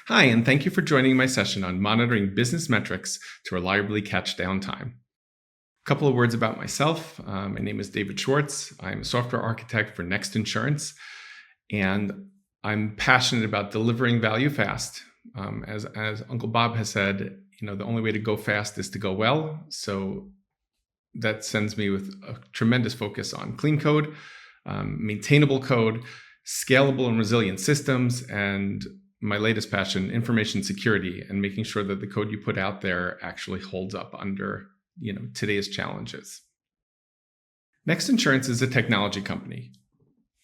Hi, and thank you for joining my session on monitoring business metrics to reliably catch downtime. A couple of words about myself. My name is David Schwartz. I'm a software architect for Next Insurance, and I'm passionate about delivering value fast. As Uncle Bob has said, the only way to go fast is to go well. So that sends me with a tremendous focus on clean code, maintainable code, scalable and resilient systems, and my latest passion, information security, and making sure that the code you put out there actually holds up under today's challenges. Next Insurance is a technology company.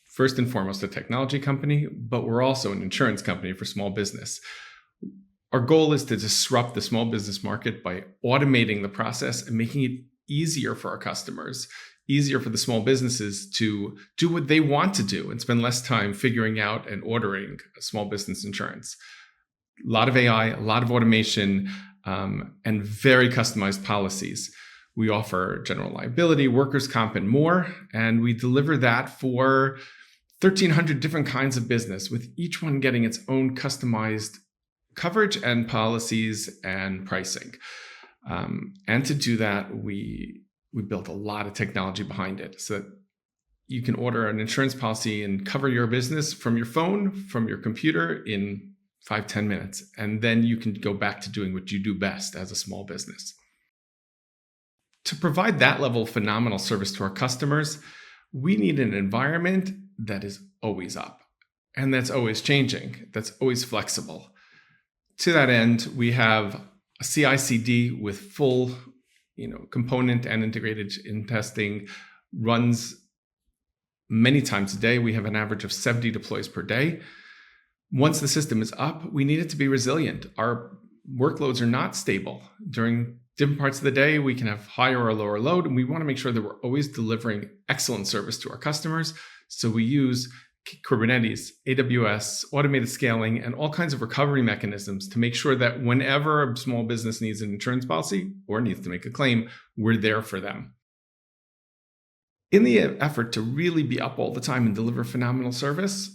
First and foremost, a technology company, but we're also an insurance company for small business. Our goal is to disrupt the small business market by automating the process and making it easier for our customers, easier for the small businesses to do what they want to do and spend less time figuring out and ordering small business insurance. A lot of AI, a lot of automation, and very customized policies. We offer general liability, workers' comp, and more, and we deliver that for 1,300 different kinds of business, with each one getting its own customized coverage and policies and pricing. And to do that, we built a lot of technology behind it so that you can order an insurance policy and cover your business from your phone, from your computer in 5-10 minutes. And then you can go back to doing what you do best as a small business. To provide that level of phenomenal service to our customers, we need an environment that is always up and that's always changing, that's always flexible. To that end, we have a CI/CD with full component and integrated in testing, runs many times a day. We have an average of 70 deploys per day. Once the system is up, we need it to be resilient. Our workloads are not stable. During different parts of the day, we can have higher or lower load, and we want to make sure that we're always delivering excellent service to our customers. So we use Kubernetes, AWS, automated scaling, and all kinds of recovery mechanisms to make sure that whenever a small business needs an insurance policy or needs to make a claim, we're there for them. In the effort to really be up all the time and deliver phenomenal service,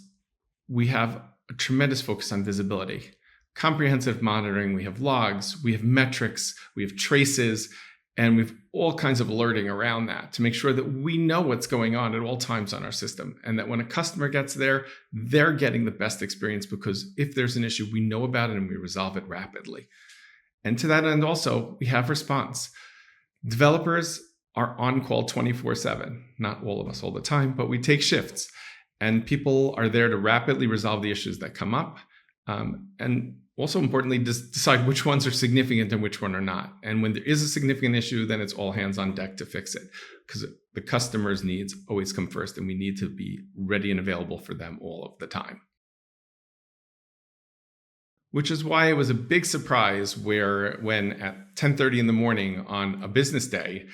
we have a tremendous focus on visibility, comprehensive monitoring. We have logs, we have metrics, we have traces, and we've all kinds of alerting around that to make sure that we know what's going on at all times on our system, and that when a customer gets there, they're getting the best experience, because if there's an issue, we know about it and we resolve it rapidly. And to that end also, we have response. Developers are on call 24/7, not all of us all the time, but we take shifts, and people are there to rapidly resolve the issues that come up. And also importantly, decide which ones are significant and which one are not. And when there is a significant issue, then it's all hands on deck to fix it, because the customer's needs always come first, and we need to be ready and available for them all of the time. Which is why it was a big surprise when at 10:30 in the morning on a business day,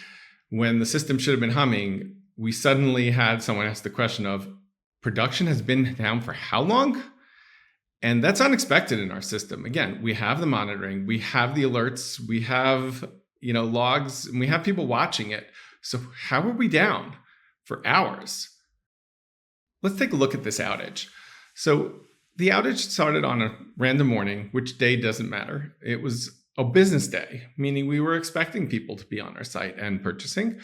when the system should have been humming, we suddenly had someone ask the question of, production has been down for how long? And that's unexpected in our system. Again, we have the monitoring, we have the alerts, we have logs, and we have people watching it. So how are we down for hours? Let's take a look at this outage. So the outage started on a random morning, which day doesn't matter. It was a business day, meaning we were expecting people to be on our site and purchasing,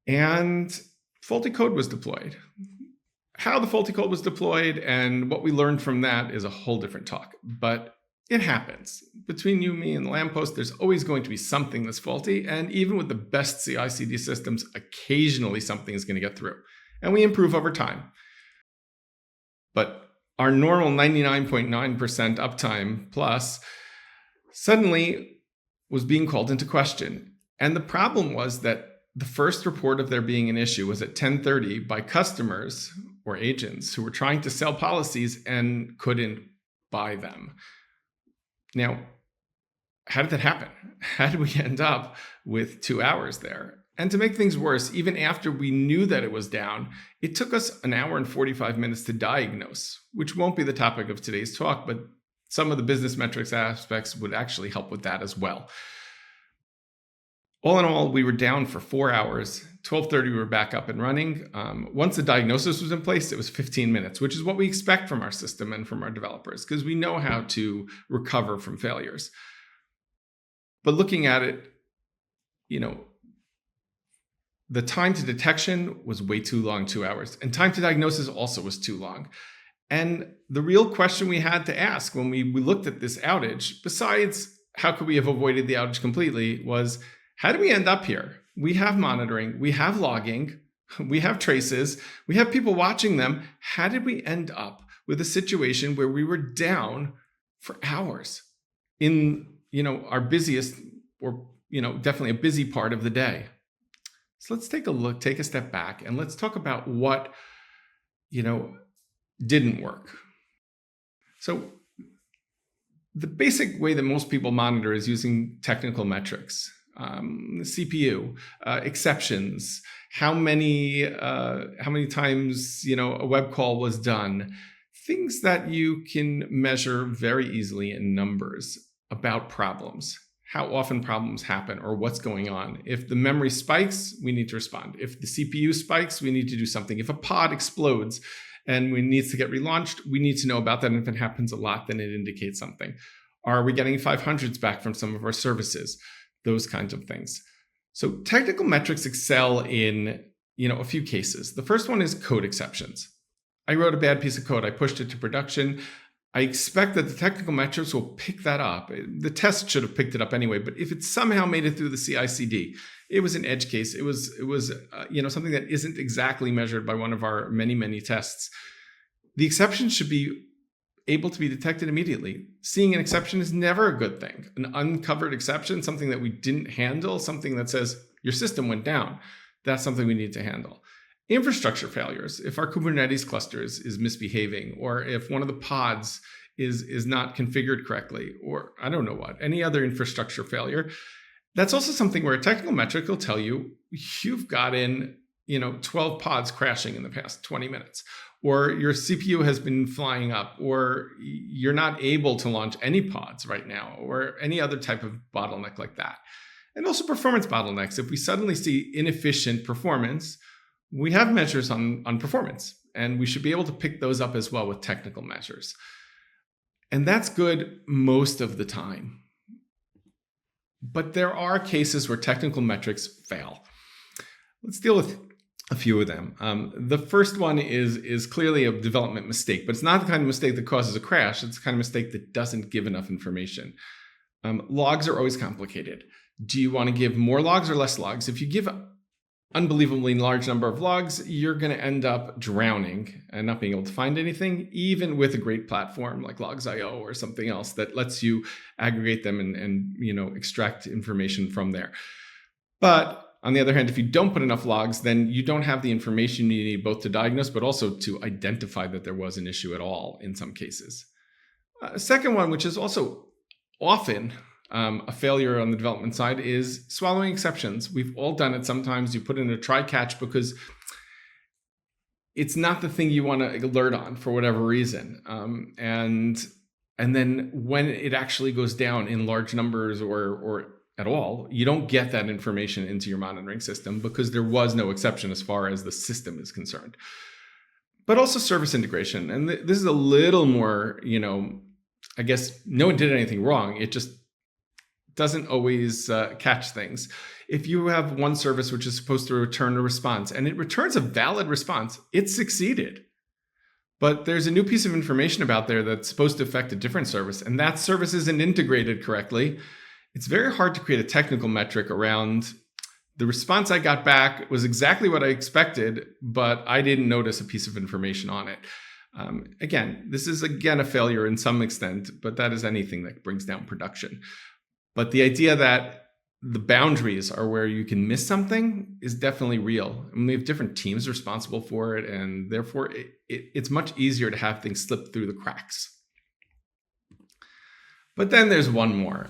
and faulty code was deployed. How the faulty code was deployed and what we learned from that is a whole different talk, but it happens. Between you, me, and the lamppost, there's always going to be something that's faulty, and even with the best CI/CD systems, occasionally something is going to get through, and we improve over time. But our normal 99.9% uptime plus suddenly was being called into question, and the problem was that the first report of there being an issue was at 10:30 by customers or agents who were trying to sell policies and couldn't buy them. Now, how did that happen? How did we end up with 2 hours there? And to make things worse, even after we knew that it was down, it took us an hour and 45 minutes to diagnose, which won't be the topic of today's talk, but some of the business metrics aspects would actually help with that as well. All in all, we were down for 4 hours, 12:30, we were back up and running. Once the diagnosis was in place, it was 15 minutes, which is what we expect from our system and from our developers, because we know how to recover from failures. But looking at it, the time to detection was way too long, 2 hours. And time to diagnosis also was too long. And the real question we had to ask when we looked at this outage, besides how could we have avoided the outage completely, was how did we end up here? We have monitoring, we have logging, we have traces, we have people watching them. How did we end up with a situation where we were down for hours in, our busiest, or, definitely a busy part of the day? So let's take a step back, and let's talk about what, didn't work. So the basic way that most people monitor is using technical metrics, CPU, exceptions, how many times, a web call was done, things that you can measure very easily in numbers about problems, how often problems happen or what's going on. If the memory spikes, we need to respond. If the CPU spikes, we need to do something. If a pod explodes and needs to get relaunched, we need to know about that. And if it happens a lot, then it indicates something. Are we getting 500s back from some of our services? Those kinds of things. So technical metrics excel in, a few cases. The first one is code exceptions. I wrote a bad piece of code. I pushed it to production. I expect that the technical metrics will pick that up. The test should have picked it up anyway, but if it somehow made it through the CI/CD, it was an edge case. It was something that isn't exactly measured by one of our many, many tests. The exception should be able to be detected immediately. Seeing an exception is never a good thing. An uncovered exception, something that we didn't handle, something that says your system went down, that's something we need to handle. Infrastructure failures, if our Kubernetes cluster is misbehaving, or if one of the pods is not configured correctly, or I don't know what, any other infrastructure failure, that's also something where a technical metric will tell you you've got in 12 pods crashing in the past 20 minutes, or your CPU has been flying up, or you're not able to launch any pods right now, or any other type of bottleneck like that. And also performance bottlenecks. If we suddenly see inefficient performance, we have measures on performance, and we should be able to pick those up as well with technical measures. And that's good most of the time. But there are cases where technical metrics fail. Let's deal with a few of them. The first one is clearly a development mistake, but it's not the kind of mistake that causes a crash. It's the kind of mistake that doesn't give enough information. Logs are always complicated. Do you want to give more logs or less logs? If you give unbelievably large number of logs, you're going to end up drowning and not being able to find anything, even with a great platform like Logs.io or something else that lets you aggregate them and extract information from there. But on the other hand, if you don't put enough logs, then you don't have the information you need both to diagnose, but also to identify that there was an issue at all in some cases. Second one, which is also often a failure on the development side, is swallowing exceptions. We've all done it. Sometimes you put in a try catch because it's not the thing you want to alert on for whatever reason. And then when it actually goes down in large numbers or at all, you don't get that information into your monitoring system because there was no exception as far as the system is concerned. But also service integration. And this is a little more, I guess no one did anything wrong. It just doesn't always catch things. If you have one service which is supposed to return a response and it returns a valid response, it succeeded. But there's a new piece of information about there that's supposed to affect a different service, and that service isn't integrated correctly. It's very hard to create a technical metric around the response I got back was exactly what I expected, but I didn't notice a piece of information on it. This is a failure in some extent, but that is anything that brings down production. But the idea that the boundaries are where you can miss something is definitely real. And we have different teams responsible for it, and therefore it's much easier to have things slip through the cracks. But then there's one more.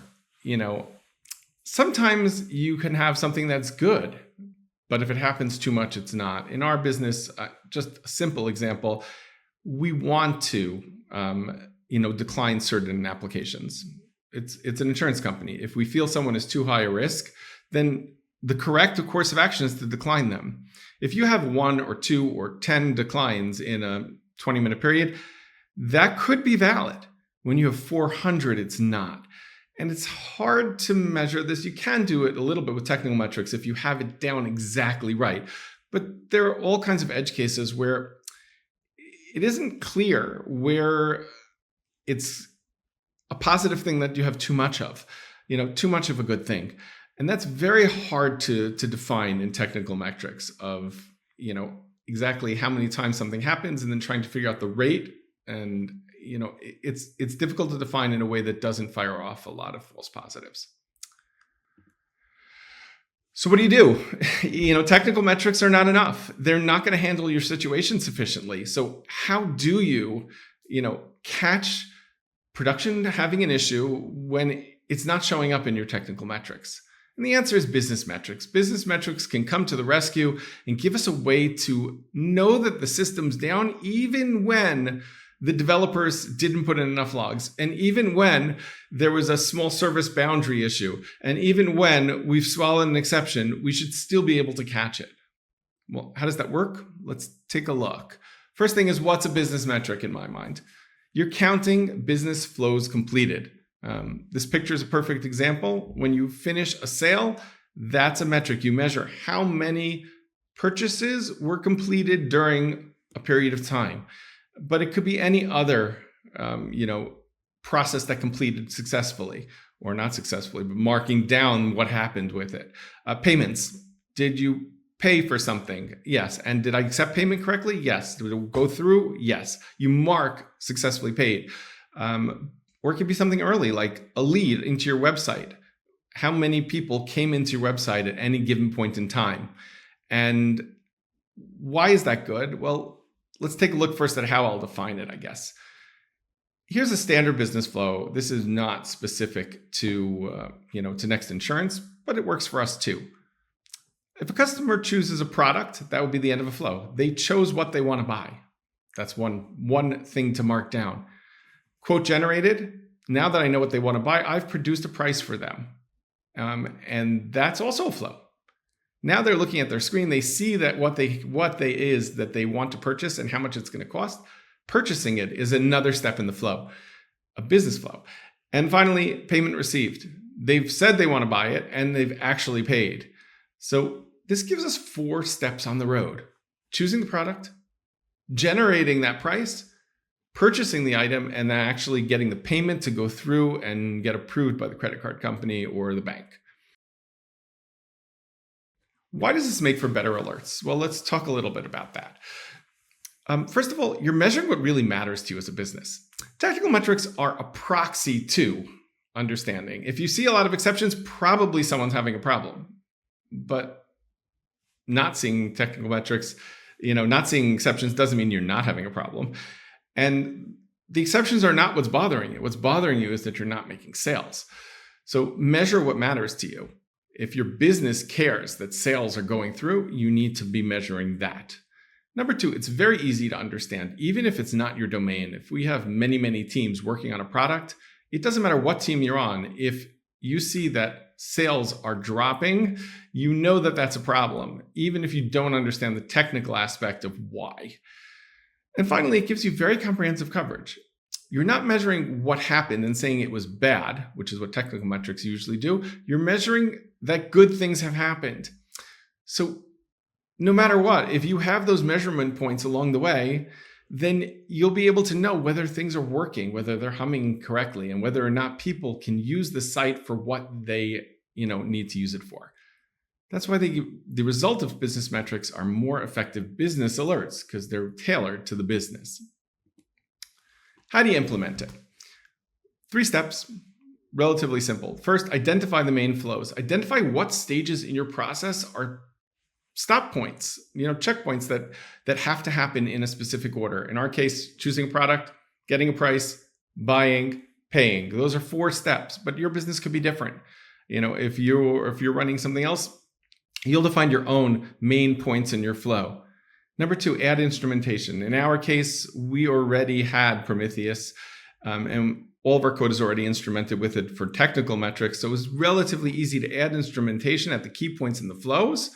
Sometimes you can have something that's good, but if it happens too much, it's not. In our business, just a simple example, we want to decline certain applications. It's an insurance company. If we feel someone is too high a risk, then the correct course of action is to decline them. If you have 1 or 2 or 10 declines in a 20-minute period, that could be valid. When you have 400, it's not. And it's hard to measure this. You can do it a little bit with technical metrics if you have it down exactly right. But there are all kinds of edge cases where it isn't clear where it's a positive thing that you have too much of, too much of a good thing. And that's very hard to define in technical metrics of, exactly how many times something happens and then trying to figure out the rate. And, it's difficult to define in a way that doesn't fire off a lot of false positives. So what do? Technical metrics are not enough. They're not going to handle your situation sufficiently. So how do you, catch production having an issue when it's not showing up in your technical metrics? And the answer is business metrics. Business metrics can come to the rescue and give us a way to know that the system's down even when the developers didn't put in enough logs, and even when there was a small service boundary issue, and even when we've swallowed an exception, we should still be able to catch it. Well, how does that work? Let's take a look. First thing is, what's a business metric in my mind? You're counting business flows completed. This picture is a perfect example. When you finish a sale, that's a metric. You measure how many purchases were completed during a period of time. But it could be any other, process that completed successfully or not successfully, but marking down what happened with it. Payments. Did you pay for something? Yes. And did I accept payment correctly? Yes. Did it go through? Yes. You mark successfully paid. Or it could be something early, like a lead into your website. How many people came into your website at any given point in time? And why is that good? Well, let's take a look first at how I'll define it, I guess. Here's a standard business flow. This is not specific to, to Next Insurance, but it works for us too. If a customer chooses a product, that would be the end of a flow. They chose what they want to buy. That's one thing to mark down. Quote generated. Now that I know what they want to buy, I've produced a price for them. And that's also a flow. Now they're looking at their screen. They see that what they want to purchase and how much it's going to cost. Purchasing it is another step in the flow, a business flow. And finally, payment received. They've said they want to buy it and they've actually paid. So this gives us 4 steps on the road: choosing the product, generating that price, purchasing the item, and then actually getting the payment to go through and get approved by the credit card company or the bank. Why does this make for better alerts? Well, let's talk a little bit about that. First of all, you're measuring what really matters to you as a business. Technical metrics are a proxy to understanding. If you see a lot of exceptions, probably someone's having a problem. But not seeing technical metrics, not seeing exceptions doesn't mean you're not having a problem. And the exceptions are not what's bothering you. What's bothering you is that you're not making sales. So measure what matters to you. If your business cares that sales are going through, you need to be measuring that. Number 2, it's very easy to understand, even if it's not your domain. If we have many, many teams working on a product, it doesn't matter what team you're on. If you see that sales are dropping, you know that that's a problem, even if you don't understand the technical aspect of why. And finally, it gives you very comprehensive coverage. You're not measuring what happened and saying it was bad, which is what technical metrics usually do. You're measuring that good things have happened. So no matter what, if you have those measurement points along the way, then you'll be able to know whether things are working, whether they're humming correctly, and whether or not people can use the site for what they need to use it for. That's why the result of business metrics are more effective business alerts, because they're tailored to the business. How do you implement it? 3 steps, relatively simple. First, identify the main flows. Identify what stages in your process are stop points, checkpoints that have to happen in a specific order. In our case, choosing a product, getting a price, buying, paying. Those are 4 steps, but your business could be different. If you're running something else, you'll define your own main points in your flow. Number 2, add instrumentation. In our case, we already had Prometheus, and all of our code is already instrumented with it for technical metrics. So it was relatively easy to add instrumentation at the key points in the flows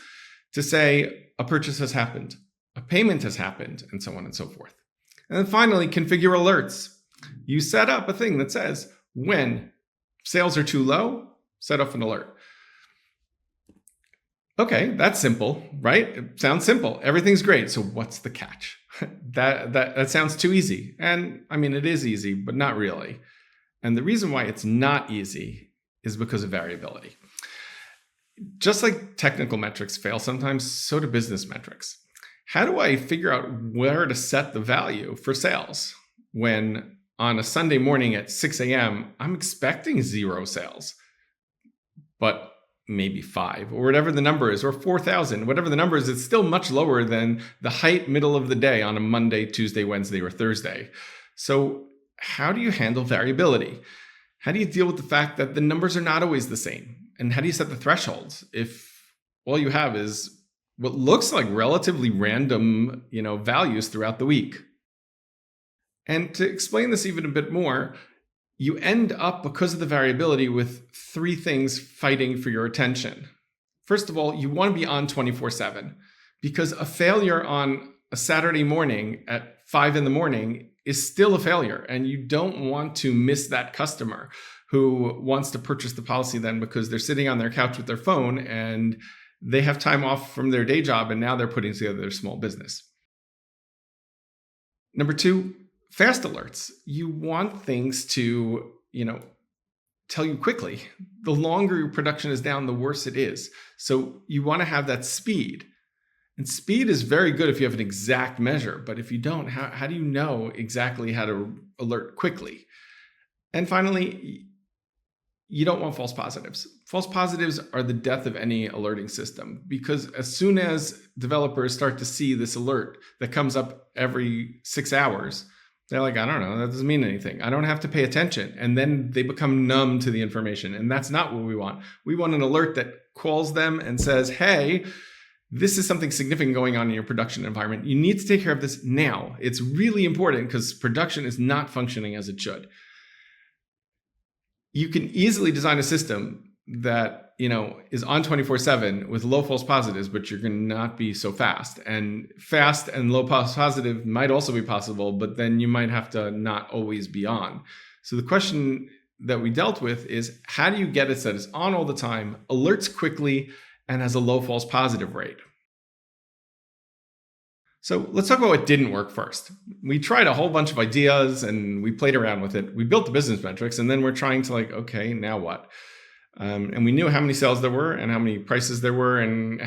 to say a purchase has happened, a payment has happened, and so on and so forth. And then finally, configure alerts. You set up a thing that says when sales are too low, set off an alert. Okay, that's simple, right? It sounds simple. Everything's great. So what's the catch? That sounds too easy. And I mean, it is easy, but not really. And the reason why it's not easy is because of variability. Just like technical metrics fail sometimes, so do business metrics. How do I figure out where to set the value for sales when on a Sunday morning at 6 a.m., I'm expecting 0 sales, but maybe 5 or whatever the number is, or 4,000, whatever the number is, it's still much lower than the height middle of the day on a Monday, Tuesday, Wednesday, or Thursday. So how do you handle variability? How do you deal with the fact that the numbers are not always the same? And how do you set the thresholds if all you have is what looks like relatively random, values throughout the week? And to explain this even a bit more, you end up, because of the variability, with 3 things fighting for your attention. First of all, you want to be on 24/7, because a failure on a Saturday morning at 5 in the morning is still a failure. And you don't want to miss that customer who wants to purchase the policy then because they're sitting on their couch with their phone and they have time off from their day job and now they're putting together their small business. Number 2, fast alerts. You want things to, tell you quickly. The longer your production is down, the worse it is. So you want to have that speed. And speed is very good if you have an exact measure. But if you don't, how do you know exactly how to alert quickly? And finally, you don't want false positives. False positives are the death of any alerting system, because as soon as developers start to see this alert that comes up every 6 hours, they're like, I don't know, that doesn't mean anything. I don't have to pay attention. And then they become numb to the information. And that's not what we want. We want an alert that calls them and says, hey, this is something significant going on in your production environment. You need to take care of this now. It's really important because production is not functioning as it should. You can easily design a system that is on 24/7 with low false positives, but you're going to not be so fast. And fast and low false positive might also be possible, but then you might have to not always be on. So the question that we dealt with is, how do you get it so that it's on all the time, alerts quickly, and has a low false positive rate? So let's talk about what didn't work first. We tried a whole bunch of ideas and we played around with it. We built the business metrics, and then we're trying to okay, now what? And we knew how many sales there were and how many prices there were and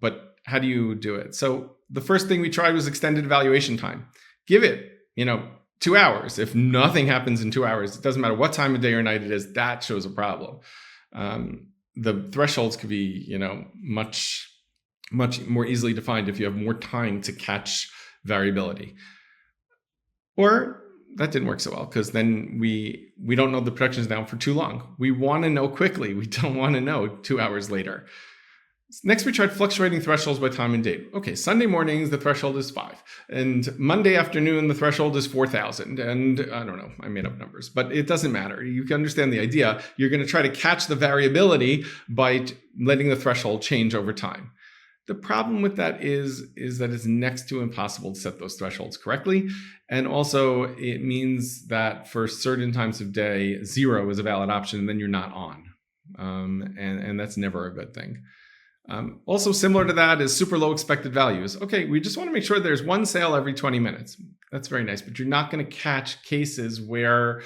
but how do you do it? So the first thing we tried was extended evaluation time. Give it, 2 hours. If nothing happens in 2 hours, it doesn't matter what time of day or night it is, that shows a problem. The thresholds could be, much more easily defined if you have more time to catch variability. Or that didn't work so well, because then we don't know the production is down for too long. We want to know quickly. We don't want to know 2 hours later. Next, we tried fluctuating thresholds by time and date. Okay, Sunday mornings, the threshold is 5. And Monday afternoon, the threshold is 4,000. And I don't know, I made up numbers, but it doesn't matter. You can understand the idea. You're going to try to catch the variability by letting the threshold change over time. The problem with that is that it's next to impossible to set those thresholds correctly. And also it means that for certain times of day, 0 is a valid option, and then you're not on. And that's never a good thing. Also similar to that is super low expected values. Okay, we just want to make sure there's 1 sale every 20 minutes. That's very nice, but you're not going to catch cases where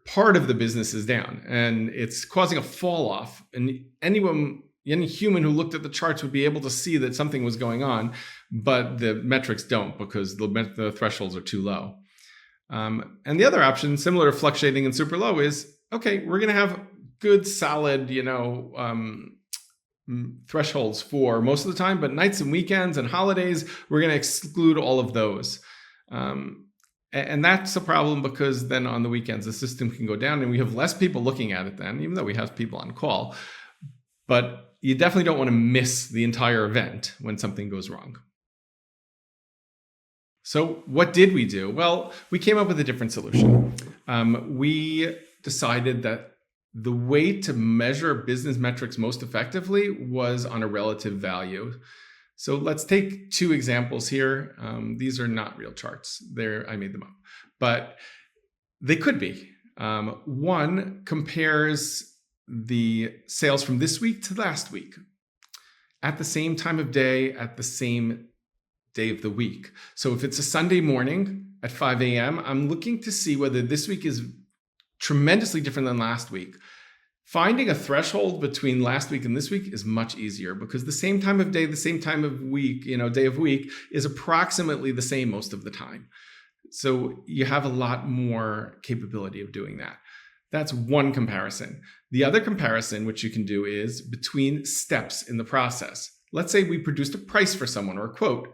part of the business is down and it's causing a fall off. And any human who looked at the charts would be able to see that something was going on, but the metrics don't, because the thresholds are too low. And the other option, similar to fluctuating and super low, is, okay, we're going to have good, solid, thresholds for most of the time, but nights and weekends and holidays, we're going to exclude all of those. And that's a problem, because then on the weekends, the system can go down and we have less people looking at it then, even though we have people on call. But you definitely don't want to miss the entire event when something goes wrong. So what did we do? Well, we came up with a different solution. we decided that the way to measure business metrics most effectively was on a relative value. So let's take two examples here. These are not real charts. I made them up, but they could be. One compares the sales from this week to last week at the same time of day, at the same day of the week. So if it's a Sunday morning at 5 a.m., I'm looking to see whether this week is tremendously different than last week. Finding a threshold between last week and this week is much easier because the same time of day, the same time of week, day of week is approximately the same most of the time. So you have a lot more capability of doing that. That's one comparison. The other comparison, which you can do, is between steps in the process. Let's say we produced a price for someone or a quote.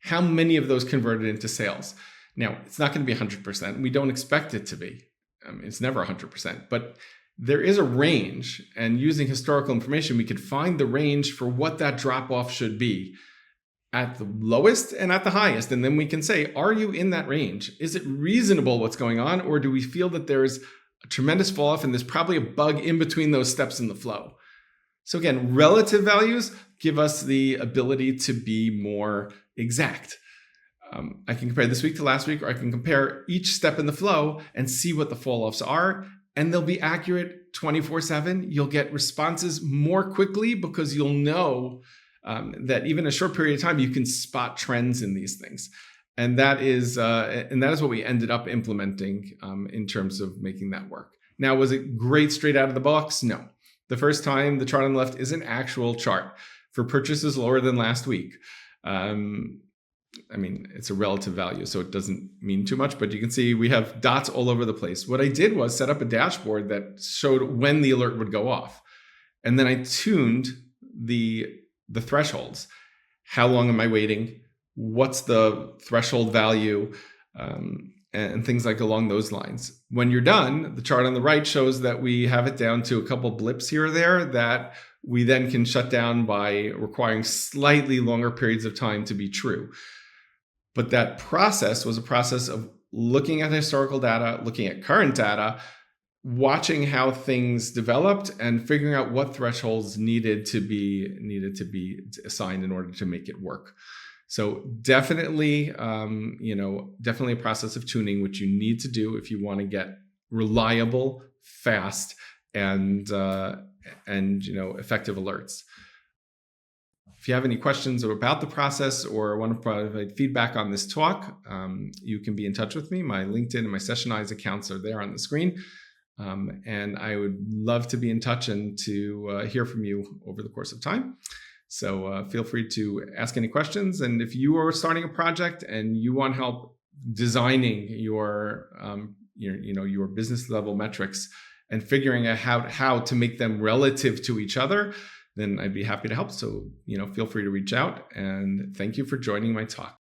How many of those converted into sales? Now, it's not going to be 100%. We don't expect it to be. It's never 100%, but there is a range, and using historical information, we could find the range for what that drop-off should be at the lowest and at the highest. And then we can say, are you in that range? Is it reasonable what's going on? Or do we feel that there's a tremendous fall off and there's probably a bug in between those steps in the flow? So again, relative values give us the ability to be more exact. I can compare this week to last week, or I can compare each step in the flow and see what the fall offs are. And they'll be accurate 24/7. You'll get responses more quickly because you'll know that even a short period of time, you can spot trends in these things. And that is what we ended up implementing in terms of making that work. Now, was it great straight out of the box? No. The first time, the chart on the left is an actual chart for purchases lower than last week. It's a relative value, so it doesn't mean too much, but you can see we have dots all over the place. What I did was set up a dashboard that showed when the alert would go off. And then I tuned the thresholds. How long am I waiting? What's the threshold value? And things like along those lines. When you're done, the chart on the right shows that we have it down to a couple blips here or there that we then can shut down by requiring slightly longer periods of time to be true. But that process was a process of looking at historical data, looking at current data, watching how things developed, and figuring out what thresholds needed to be assigned in order to make it work. So definitely a process of tuning, which you need to do if you want to get reliable, fast, and effective alerts. If you have any questions about the process or want to provide feedback on this talk, you can be in touch with me. My LinkedIn and my Sessionize accounts are there on the screen. And I would love to be in touch and to hear from you over the course of time. So feel free to ask any questions. And if you are starting a project and you want help designing your business level metrics and figuring out how to make them relative to each other, then I'd be happy to help. So, feel free to reach out, and thank you for joining my talk.